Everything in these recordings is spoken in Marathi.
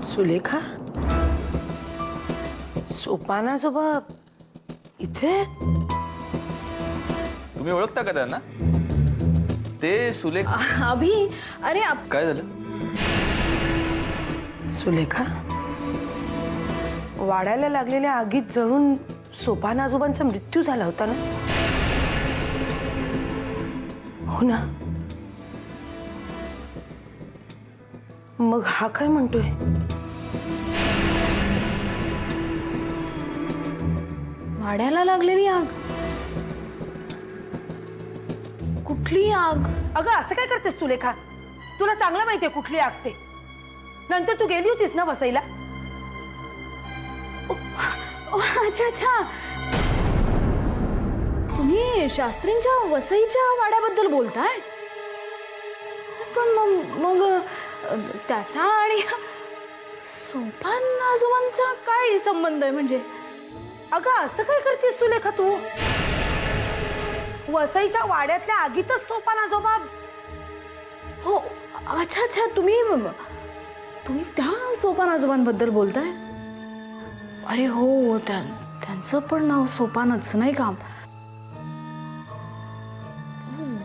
सुलेखा, सोपानाजोबा इथे? तुम्ही ओळखता का त्यांना? ते सुलेखा. अभि, अरे काय झालं? सुलेखा, वाड्याला लागलेल्या आगीत जळून सोपानाजोबांचा मृत्यू झाला होता ना? हो ना. मग हा काय म्हणतोय? वाड्याला लागलेली आग? कुठली आग? अगं असं काय करतेस सुलेखा? तुला चांगलं माहितीये कुठली आग ते. नंतर तू गेली होतीस ना वसईला? अच्छा अच्छा, तुम्ही शास्त्रींच्या वसईच्या वाड्याबद्दल बोलताय? पण मग त्याचा आणि सोपान आजोबांचा काय संबंध आहे म्हणजे? अगं असं काय करतेस सुलेखा तू? वसईच्या वाड्यातल्या आगीतच सोपानाजोबा. हो, अच्छा अच्छा, तुम्ही त्या सोपान आजोबांबद्दल बोलताय? अरे हो, त्यांचं पण नाव सोपानच नाही का?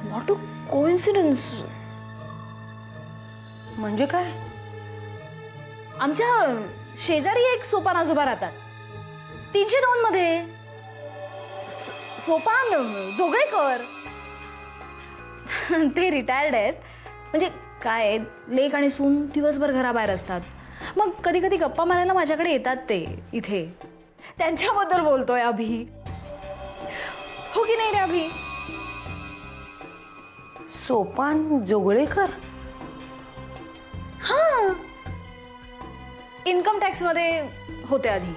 What a coincidence. म्हणजे काय? आमच्या शेजारी एक सोपान आजोबा राहतात, 302 मध्ये. सोपान जोगळेकर. ते रिटायर्ड आहेत. म्हणजे काय, लेक आणि सून दिवसभर घराबाहेर असतात. मग कधी कधी गप्पा मारायला माझ्याकडे येतात ते इथे. त्यांच्याबद्दल बोलतोय अभि. हो की नाही रे अभि? सोपान जोगळेकर? हा, इन्कम टॅक्स मध्ये होते आधी,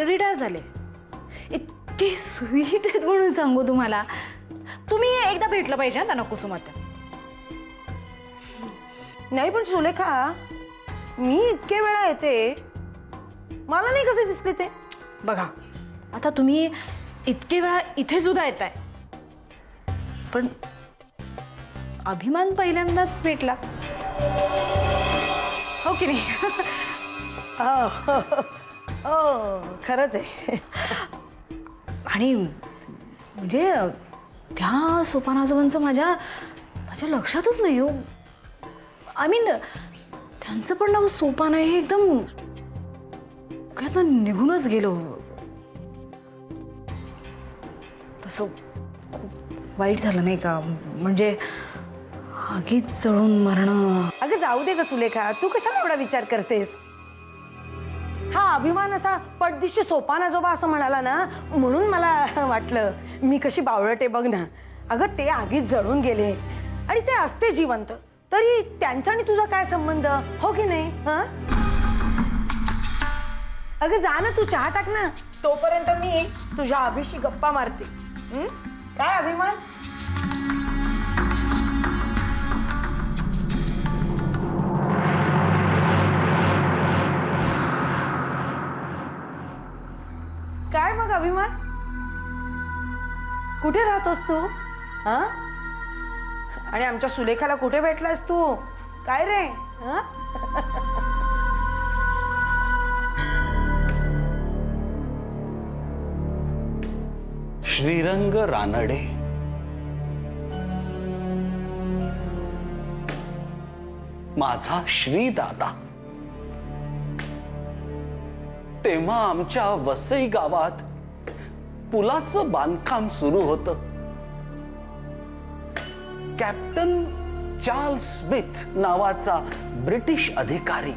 रिटायर झाले. इतके स्वीट आहेत म्हणून सांगू तुम्हाला. तुम्ही एकदा भेटलं पाहिजे ना त्यांना कुसुमात. नाही पण सुलेखा, मी इतके वेळा येते, मला नाही कसे दिसले ते. बघा, आता तुम्ही इतके वेळा इथे सुद्धा येताय, पण अभिमान पहिल्यांदाच भेटला. हो की नाही? हो, खरंच आहे. आणि म्हणजे त्या सोपान आजोबांचं माझ्या लक्षातच नाही हो. आय मीन, त्यांचं पण नाव सोपान आहे हे एकदम निघूनच गेलो. तसं खूप वाईट झालं नाही का? म्हणजे आगीत जळून मरणं. अगं जाऊ दे ग सुलेखा, तू कशाला एवढा विचार करतेस? हा अभिमान असा पटदिशी सोपानाजोबा असं म्हणाला ना, म्हणून मला वाटलं मी कशी बावळटे बघ ना. अगं ते आगीत जळून गेले आणि ते असते जिवंत, तरी त्यांचा आणि तुझा काय संबंध? हो की नाही? हा, अगं जा ना, तू चहा टाक ना, तोपर्यंत मी तुझ्या अभिशी गप्पा मारते. काय अभिमान? काय मग अभिमान, कुठे राहतोस तू? हा, आणि आमच्या सुलेखाला कुठे भेटलास तू? काय रे? हा? श्रीरंग रानडे, माझा श्री दादा. तेव्हा आमच्या वसई गावात पुलाचं बांधकाम सुरू होतं. कॅप्टन चार्ल्स स्मिथ नावाचा ब्रिटिश अधिकारी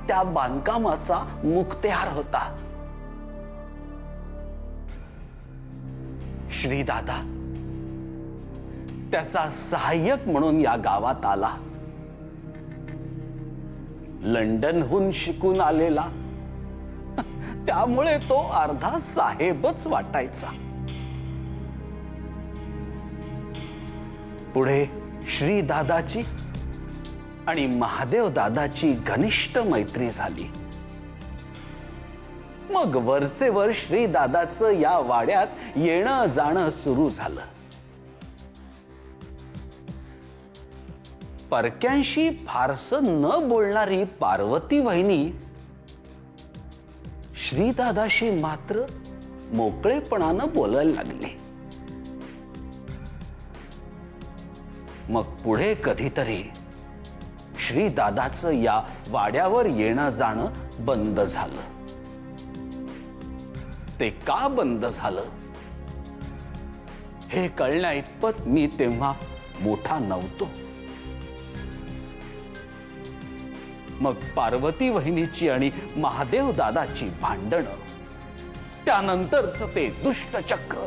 त्या बांधकामाचा मुख्तेहार होता. श्रीदादा त्याचा सहाय्यक म्हणून या गावात आला. लंडनहून शिकून आलेला, त्यामुळे तो अर्धा साहेबच वाटायचा. पुढे श्री दादाची आणि महादेव दादाची घनिष्ठ मैत्री झाली. मग वरचे वर श्री दादाचं या वाड्यात येणं जाणं सुरू झालं. परक्यांशी फारसं न बोलणारी पार्वती वहिनी श्रीदादाशी मात्र मोकळेपणानं बोलायला लागली. मग पुढे कधीतरी श्रीदादाचं या वाड्यावर येणं जाणं बंद झालं. ते का बंद झालं हे कळण्या इतपत मी तेव्हा मोठा नव्हतो. मग पार्वती वहिनीची आणि महादेव दादाची भांडणं, त्यानंतरच ते दुष्टचक्र,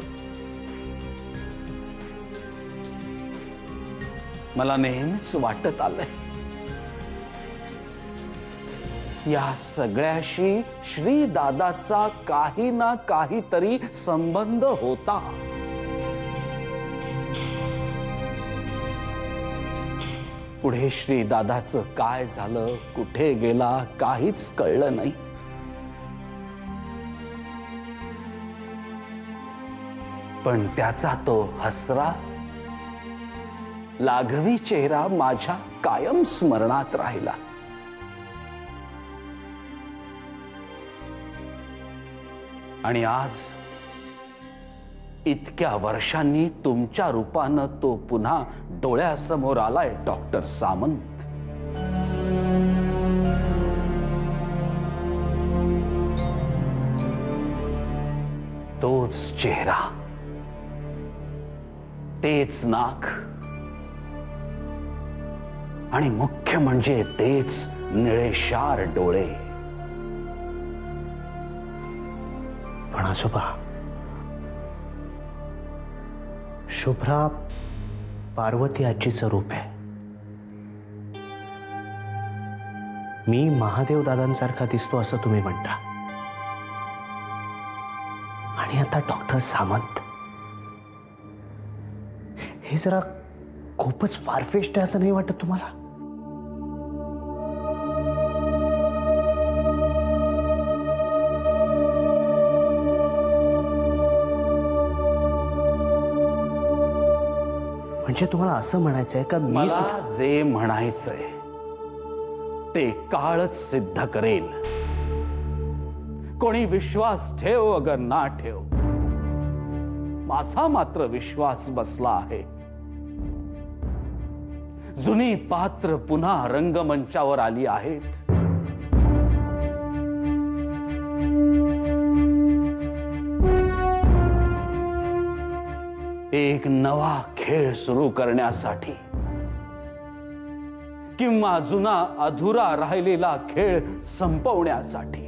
मला नेहमीच वाटत आलंय या सगळ्याशी श्रीदादाचा काही ना काहीतरी संबंध होता. पुढे श्रीदादाचं काय झालं, कुठे गेला, काहीच कळलं नाही. पण त्याचा तो हसरा लाघवी चेहरा माझ्या कायम स्मरणात राहिला. आणि आज इतक्या वर्षांनी तुमच्या रूपानं तो पुन्हा डोळ्यासमोर आलाय डॉक्टर सामंत. तोच चेहरा, तेच नाक आणि मुख्य म्हणजे तेच निळेशार डोळे. पण आजोबा, शुभ्रा पार्वती आजीचं रूप आहे. मी महादेव दादांसारखा दिसतो असं तुम्ही म्हणता, आणि आता डॉक्टर सामंत, हे जरा खूपच फारफेस्ट आहे असं नाही वाटत तुम्हाला? म्हणजे तुम्हाला असं म्हणायचंय का मी मला जे म्हणायचंय ते काळच सिद्ध करेल. कोणी विश्वास ठेव अगर ना ठेव, माझा मात्र विश्वास बसला आहे. जुनी पात्र पुन्हा रंगमंचावर आली आहेत. एक नवा खेळ सुरू करण्यासाठी किंवा जुना अधुरा राहिलेला खेळ संपवण्यासाठी.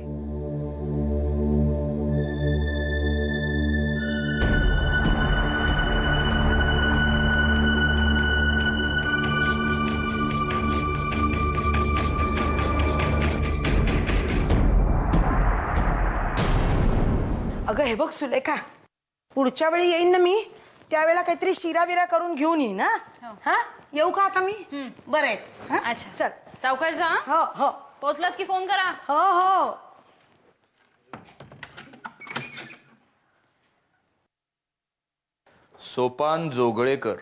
अगं हे बघ सुलेखा, पुढच्या वेळी येईन ना मी, त्यावेळेला काहीतरी शिरा बिरा करून घेऊन येईन. हा, येऊ का आता मी? बरं आहे. हा? अच्छा, चल. सावकाश जा. हो हो पोचलात की फोन करा. हो हो. सोपान जोगळेकर.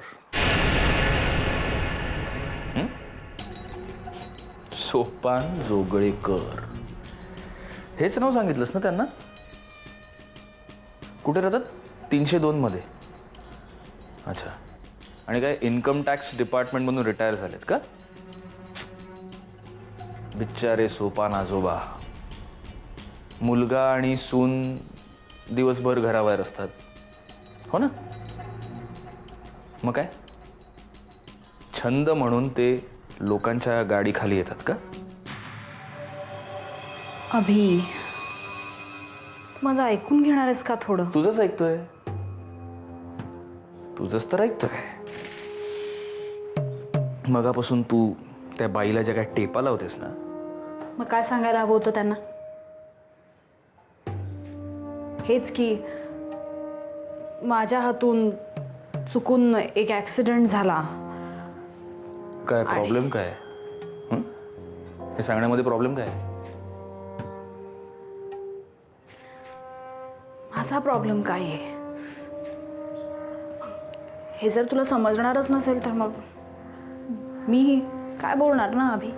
सोपान जोगळेकर हेच नाव सांगितलंस ना त्यांना? कुठे राहतात? 302 मध्ये. अच्छा, आणि काय इन्कम टॅक्स डिपार्टमेंटमधून रिटायर झालेत का? बिचारे सोपान आजोबा. मुलगा आणि सून दिवसभर घराबाहेर असतात, हो ना? मग काय छंद म्हणून ते लोकांच्या गाडीखाली येतात का? अभि, तू माझं ऐकून घेणार आहेस का थोडं? तुझंच ऐकतोय, तुझंच तर ऐकतोय. मगापासून तू त्या बाईला ज्या काय टेपा लावतेस ना, मग काय सांगायला हवं होतं त्यांना? हेच की माझ्या हातून चुकून एक ॲक्सिडेंट झाला. काय प्रॉब्लेम काय? हे सांगण्यामध्ये प्रॉब्लेम काय? माझा प्रॉब्लेम काय आहे हे जर तुला समजणारच नसेल तर मग मी काय बोलणार ना अभि.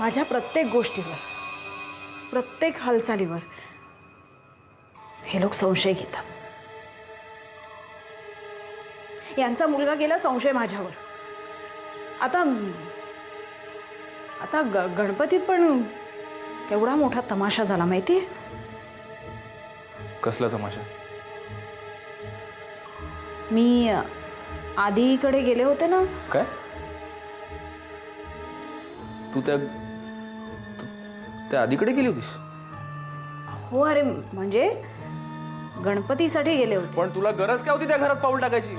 माझ्या प्रत्येक गोष्टीवर, प्रत्येक हालचालीवर हे लोक संशय घेतात. यांचा मुलगा गेला संशय माझ्यावर. आता गणपतीत पण केवढा मोठा तमाशा झाला माहितीये. कसला तमाशा? मी आधीकडे गेले होते ना. काय? तू त्या आधीकडे गेली होतीस? हो अरे, म्हणजे गणपतीसाठी गेले होते. पण तुला गरज काय होती त्या घरात पाऊल टाकायची?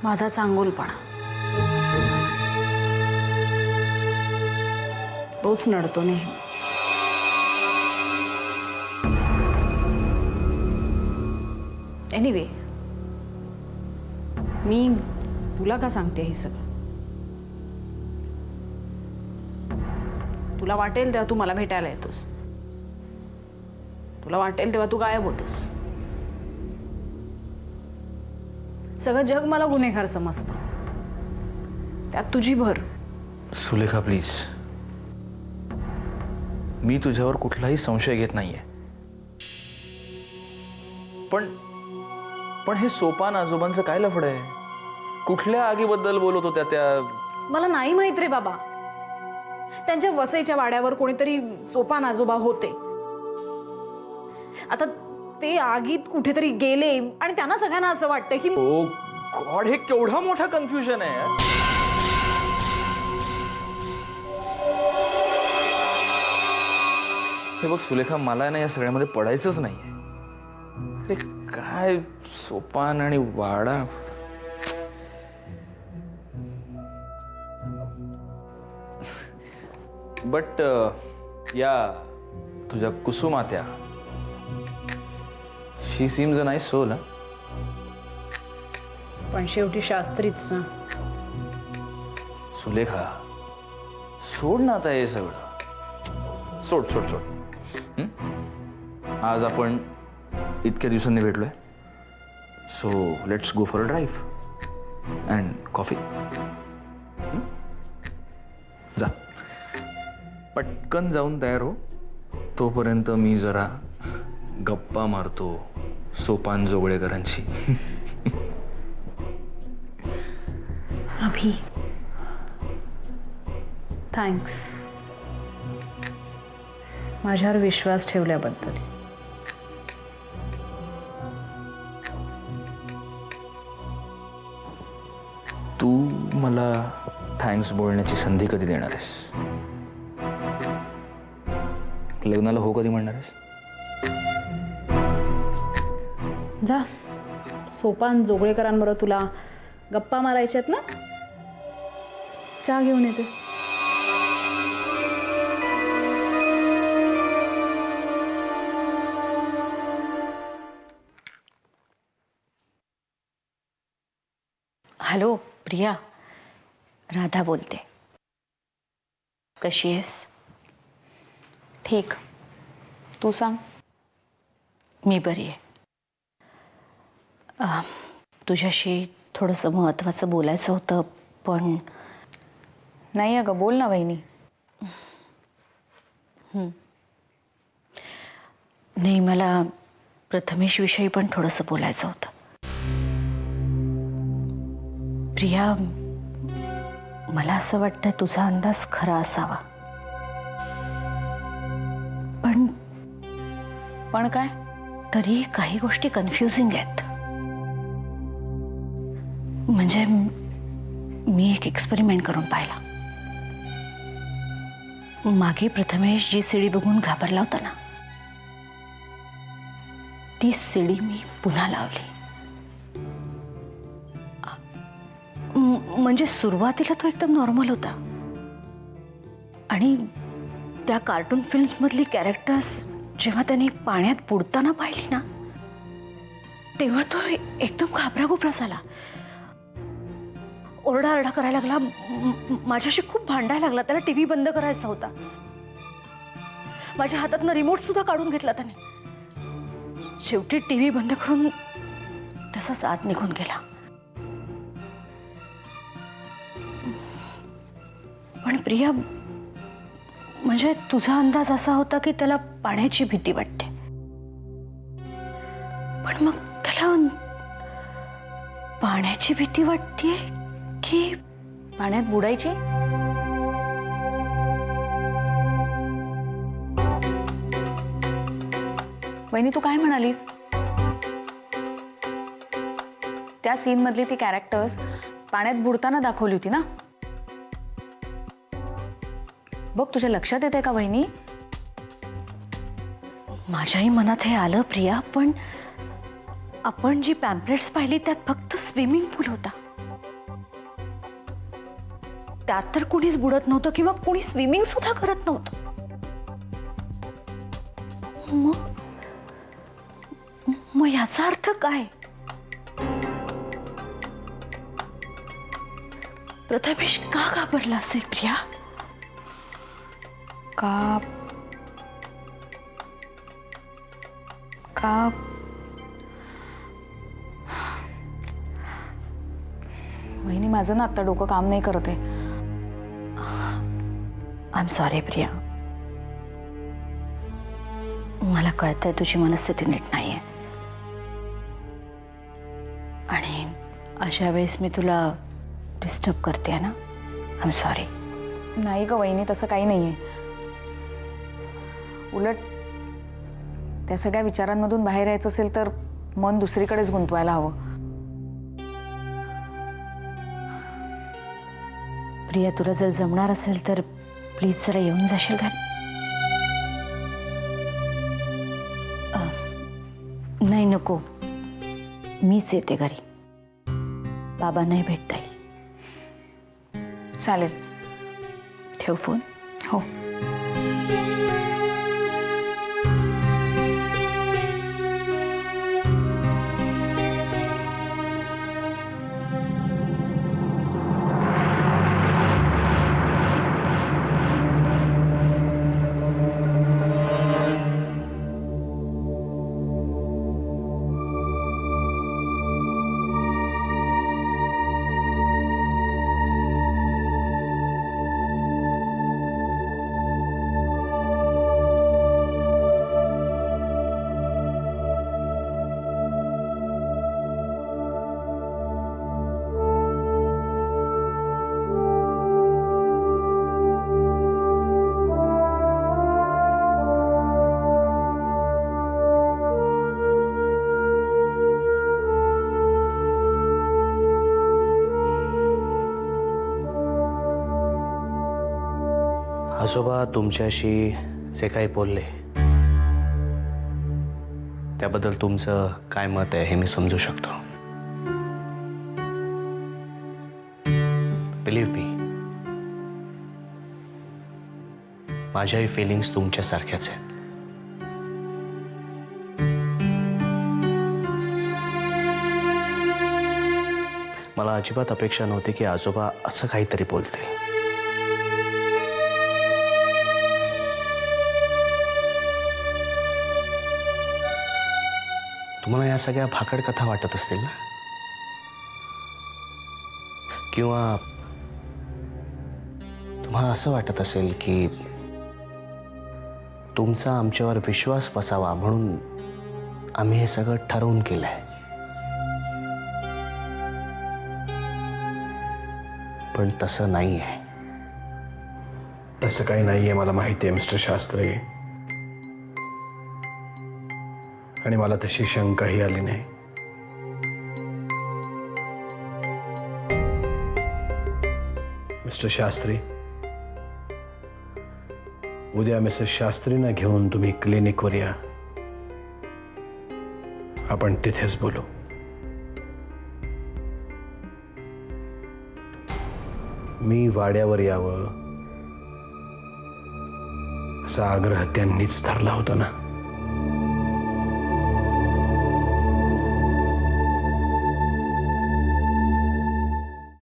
माझा चांगुलपणा तोच नडतो नेहमी. एनिवे, मी तुला का सांगते हे सगळं? तुला वाटेल तेव्हा तू मला भेटायला येतोस, तुला वाटेल तेव्हा तू गायब होतोस. सगळं जग मला गुन्हेगार समजतं, त्यात तुझी भर. सुलेखा प्लीज, मी तुझ्यावर कुठलाही संशय घेत नाहीये. पण हे सोपान आजोबांचं काय लफड आहे? कुठल्या आगीबद्दल बोलत होत्या त्या? मला नाही माहित रे बाबा. त्यांच्या वसईच्या वाड्यावर कोणीतरी सोपान आजोबा होते. आता ते आगीत कुठेतरी गेले आणि त्यांना सगळ्यांना असं वाटतं की ओ गॉड, हे केवढा मोठा कन्फ्युजन आहे यार. हे बघ सुलेखा, मला ना या सगळ्यामध्ये पडायचंच नाहीये. अरे काय सोपान आणि वाडा. बट या तुझ्या कुसुमात्या, शी सीम्स अ नाईस सोल. पण शेवटी शास्त्रीच ना. सुलेखा, सोड ना आता हे सगळं. सोड सोड सोड. आज आपण इतक्या दिवसांनी भेटलोय, so let's go for a drive and coffee. जा, पटकन जाऊन तयार हो. तोपर्यंत मी जरा गप्पा मारतो सोपान जोगळेकरांची. अभि, थँक्स माझ्यावर विश्वास ठेवल्याबद्दल. तू मला थँक्स बोलण्याची संधी कधी देणार आहेस? लग्नाला हो कधी म्हणणार आहेस? जा, सोपान जोगळेकरांबरोबर तुला गप्पा मारायच्यात ना. चहा घेऊन येते. हॅलो प्रिया, राधा बोलते. कशी आहेस? ठीक, तू सांग. मी बरी आहे. तुझ्याशी थोडंसं महत्त्वाचं बोलायचं होतं, पण नाही अगं, बोल ना वहिनी. नाही, मला प्रथमेशविषयी पण थोडंसं बोलायचं होतं. प्रिया, मला असं वाटतं तुझा अंदाज खरा असावा. पण काय? तरी काही गोष्टी कन्फ्युजिंग आहेत. म्हणजे मी एक एक्सपेरिमेंट करून पाहिला. मागे प्रथमेश जी सीडी बघून घाबरला होता ना, ती सीडी मी पुन्हा लावली. म्हणजे सुरुवातीला तो एकदम नॉर्मल होता आणि त्या कार्टून फिल्म्स मधली कॅरेक्टर्स जेव्हा त्याने पाण्यात बुडताना पाहिली ना, तेव्हा तो एकदम घाबराघोबरा झाला. ओरडाआरडा करायला लागला, माझ्याशी खूप भांडायला लागला. त्याला टीव्ही बंद करायचा होता. माझ्या हातातनं रिमोट सुद्धा काढून घेतला त्याने. शेवटी टीव्ही बंद करून तसाच आत निघून गेला. पण प्रिया, म्हणजे तुझा अंदाज असा होता की त्याला पाण्याची भीती वाटते, पण मग त्याला पाण्याची भीती वाटते की पाण्यात बुडायची? वहिनी, तू काय म्हणालीस? त्या सीन मधली ती कॅरेक्टर्स पाण्यात बुडताना दाखवली होती ना? बघ, तुझ्या लक्षात येते का वहिनी? माझ्याही मनात हे आलं प्रिया, पण आपण जी पॅम्पलेट्स पाहिली त्यात फक्त स्विमिंग पूल होता. त्यात तर कुणीच बुडत नव्हतं किंवा कुणी स्विमिंग सुद्धा करत नव्हतं. मग याचा अर्थ काय? प्रथमेश का घाबरला असेल प्रिया? का का वहिनी, माझं ना आता डोकं काम नाही करत आहे. आय एम सॉरी प्रिया, मला कळतंय तुझी मनस्थिती नीट नाहीये, आणि अशा वेळेस मी तुला डिस्टर्ब करते ना. I am sorry. नाही ग वहिनी, तसं काही नाहीये. उलट त्या सगळ्या विचारांमधून बाहेर यायचं असेल तर मन दुसरीकडेच गुंतवायला हवं. प्रिया, तुला जर जमणार असेल तर प्लीज जरा येऊन जाशील का? नाही, नको, मीच येते घरी. बाबांनाही भेटता येईल. चालेल. ठेव फोन. हो. आजोबा तुमच्याशी जे काही बोलले त्याबद्दल तुमचं काय मत आहे हे मी समजू शकतो. बिलीव्ह मी, माझ्याही फिलिंग्स तुमच्यासारख्याच आहेत. मला अजिबात अपेक्षा नव्हती की आजोबा असं काहीतरी बोलतील. तुम्हाला या सगळ्या भाकड कथा वाटत असतील ना, किंवा तुम्हाला असं वाटत असेल की तुमचा आमच्यावर विश्वास बसावा म्हणून आम्ही हे सगळं ठरवून केलंय. पण तसं नाही आहे. तसं काही नाहीये, मला माहिती आहे मिस्टर शास्त्री, आणि मला तशी शंकाही आली नाही. मिस्टर शास्त्री, उद्या मिसेस शास्त्रींना घेऊन तुम्ही क्लिनिकवर या. आपण तिथेच बोलू. मी वाड्यावर यावं असा आग्रह त्यांनीच धरला होता ना.